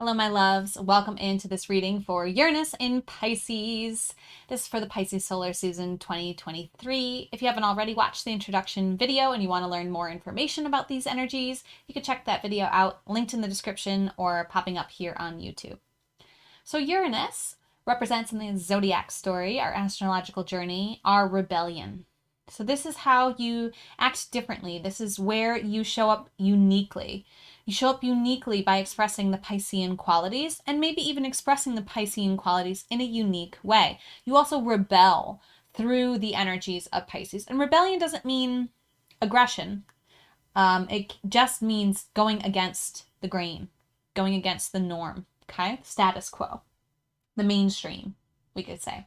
Hello, my loves. Welcome into this reading for Uranus in Pisces. This is for the Pisces Solar season 2023. If you haven't already watched the introduction video and you want to learn more information about these energies, you can check that video out, linked in the description or popping up here on YouTube. So Uranus represents in the zodiac story, our astrological journey, our rebellion. So this is how you act differently. This is where you show up uniquely. You show up uniquely by expressing the Piscean qualities and maybe even expressing the Piscean qualities in a unique way. You also rebel through the energies of Pisces. And rebellion doesn't mean aggression. It just means going against the grain, going against the norm, okay? Status quo, the mainstream, we could say.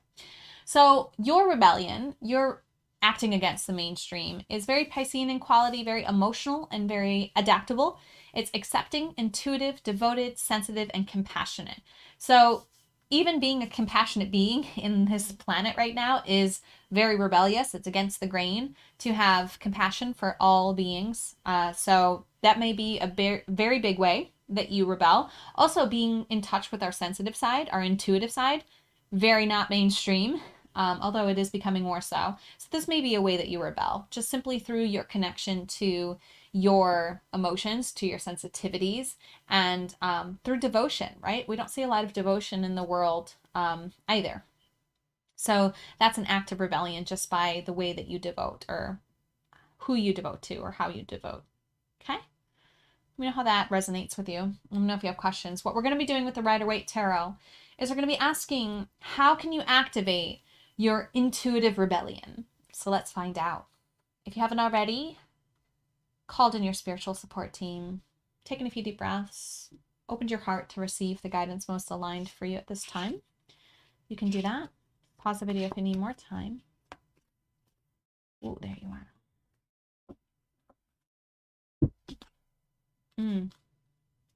So your rebellion, your acting against the mainstream is very Piscean in quality, very emotional and very adaptable. It's accepting, intuitive, devoted, sensitive, and compassionate. So even being a compassionate being in this planet right now is very rebellious. It's against the grain to have compassion for all beings. So that may be a very big way that you rebel. Also, being in touch with our sensitive side, our intuitive side, very not mainstream. Although it is becoming more so. So this may be a way that you rebel, just simply through your connection to your emotions, to your sensitivities, and through devotion, right? We don't see a lot of devotion in the world either. So that's an act of rebellion just by the way that you devote or who you devote to or how you devote. Okay? Let me know how that resonates with you. Let me know if you have questions. What we're going to be doing with the Rider-Waite Tarot is we're going to be asking, how can you activate your intuitive rebellion? So let's find out. If you haven't already, called in your spiritual support team, taken a few deep breaths, opened your heart to receive the guidance most aligned for you at this time, you can do that. Pause the video if you need more time. Oh, there you are.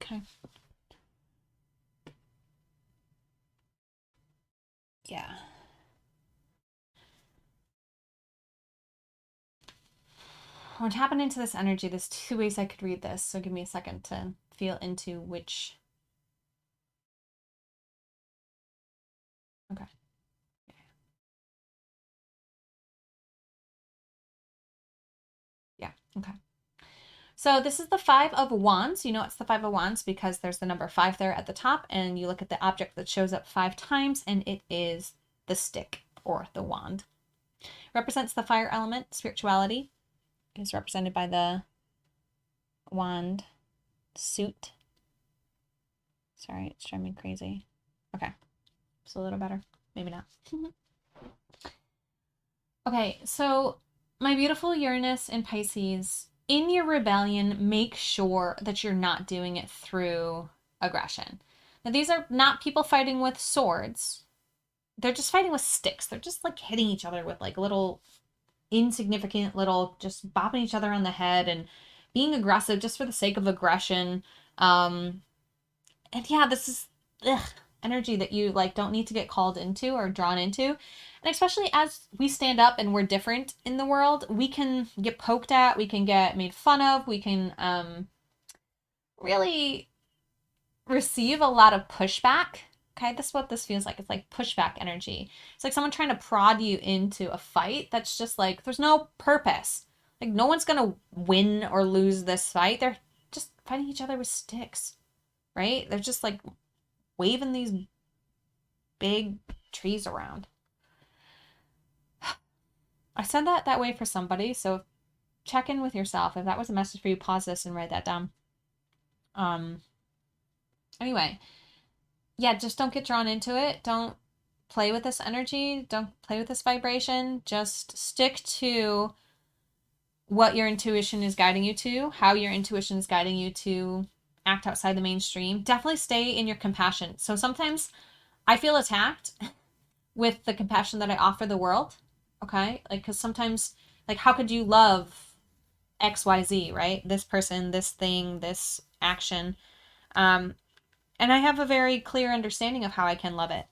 Okay. Yeah. When tapping into this energy, there's two ways I could read this, so give me a second to feel into which. Okay. Yeah, okay. So this is the Five of Wands. You know it's the Five of Wands because there's the number 5 there at the top, and you look at the object that shows up 5 times, and it is the stick or the wand. Represents the fire element, spirituality. It is represented by the wand suit. Sorry, it's driving me crazy. Okay, it's a little better. Maybe not. Okay, so my beautiful Uranus and Pisces, in your rebellion, make sure that you're not doing it through aggression. Now, these are not people fighting with swords. They're just fighting with sticks. They're just like hitting each other with like little insignificant little, just bopping each other on the head and being aggressive just for the sake of aggression. And yeah, this is energy that you like don't need to get called into or drawn into. And especially as we stand up and we're different in the world, we can get poked at, we can get made fun of, we can really receive a lot of pushback. Okay, this is what this feels like. It's like pushback energy. It's like someone trying to prod you into a fight that's just like, there's no purpose. Like, no one's gonna win or lose this fight. They're just fighting each other with sticks, right? They're just like waving these big trees around. I said that way for somebody, so check in with yourself. If that was a message for you, pause this and write that down. Anyway, yeah, just don't get drawn into it. Don't play with this energy. Don't play with this vibration. Just stick to what your intuition is guiding you to, how your intuition is guiding you to act outside the mainstream. Definitely stay in your compassion. So sometimes I feel attacked with the compassion that I offer the world. Okay? Like, because sometimes, like, how could you love XYZ, right? This person, this thing, this action. And I have a very clear understanding of how I can love it.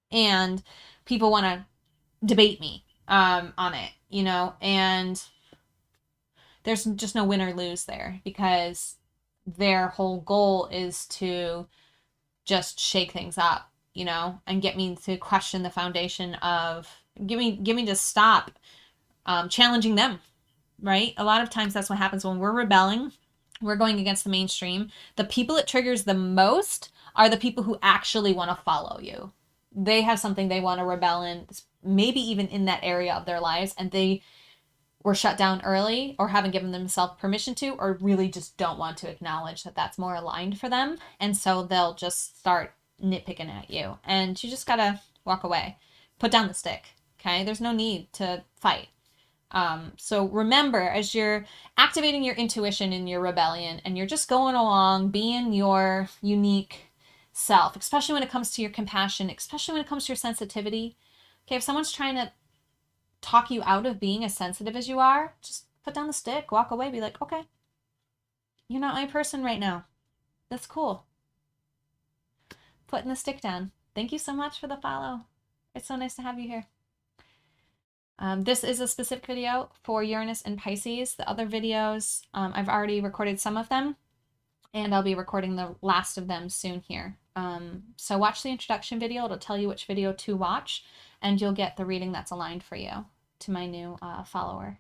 And people want to debate me on it, you know, and there's just no win or lose there, because their whole goal is to just shake things up, you know, and get me to question the foundation of, get me to stop challenging them, right? A lot of times that's what happens when we're rebelling, we're going against the mainstream. The people it triggers the most are the people who actually want to follow you. They have something they want to rebel in, maybe even in that area of their lives, and they were shut down early, or haven't given themselves permission to, or really just don't want to acknowledge that that's more aligned for them. And so they'll just start nitpicking at you, and you just gotta walk away, put down the stick. Okay, there's no need to fight. So remember, as you're activating your intuition in your rebellion, and you're just going along being your unique self, especially when it comes to your compassion, especially when it comes to your sensitivity. Okay, if someone's trying to talk you out of being as sensitive as you are, just put down the stick, walk away, be like, okay, you're not my person right now. That's cool. Putting the stick down. Thank you so much for the follow. It's so nice to have you here. This is a specific video for Uranus and Pisces. The other videos, I've already recorded some of them, and I'll be recording the last of them soon here. So watch the introduction video. It'll tell you which video to watch, and you'll get the reading that's aligned for you, to my new follower.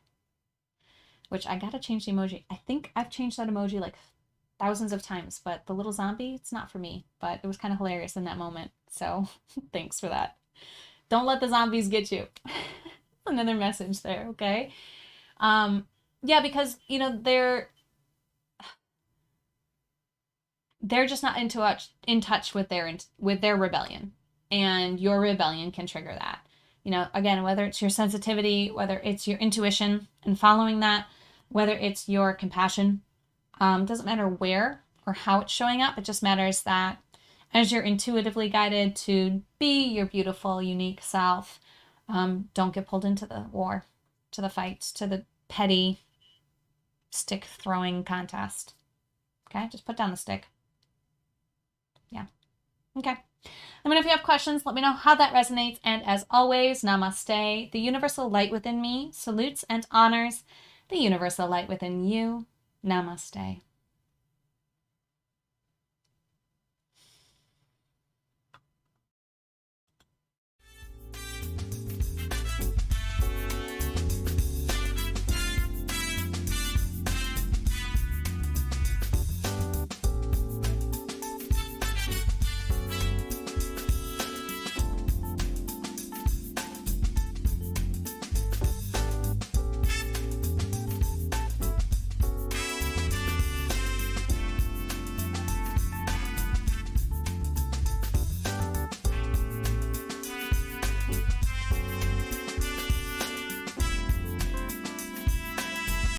Which I gotta change the emoji. I think I've changed that emoji like thousands of times, but the little zombie, it's not for me. But it was kind of hilarious in that moment. So thanks for that. Don't let the zombies get you. Another message there, okay? Yeah, because, you know, they're just not in touch with their rebellion, and your rebellion can trigger that. You know, again, whether it's your sensitivity, whether it's your intuition and following that, whether it's your compassion, doesn't matter where or how it's showing up. It just matters that as you're intuitively guided to be your beautiful, unique self, don't get pulled into the war, to the fights, to the petty stick throwing contest. Okay, just put down the stick. Yeah. Okay. Let me know if you have questions. Let me know how that resonates. And as always, namaste. The universal light within me salutes and honors the universal light within you. Namaste.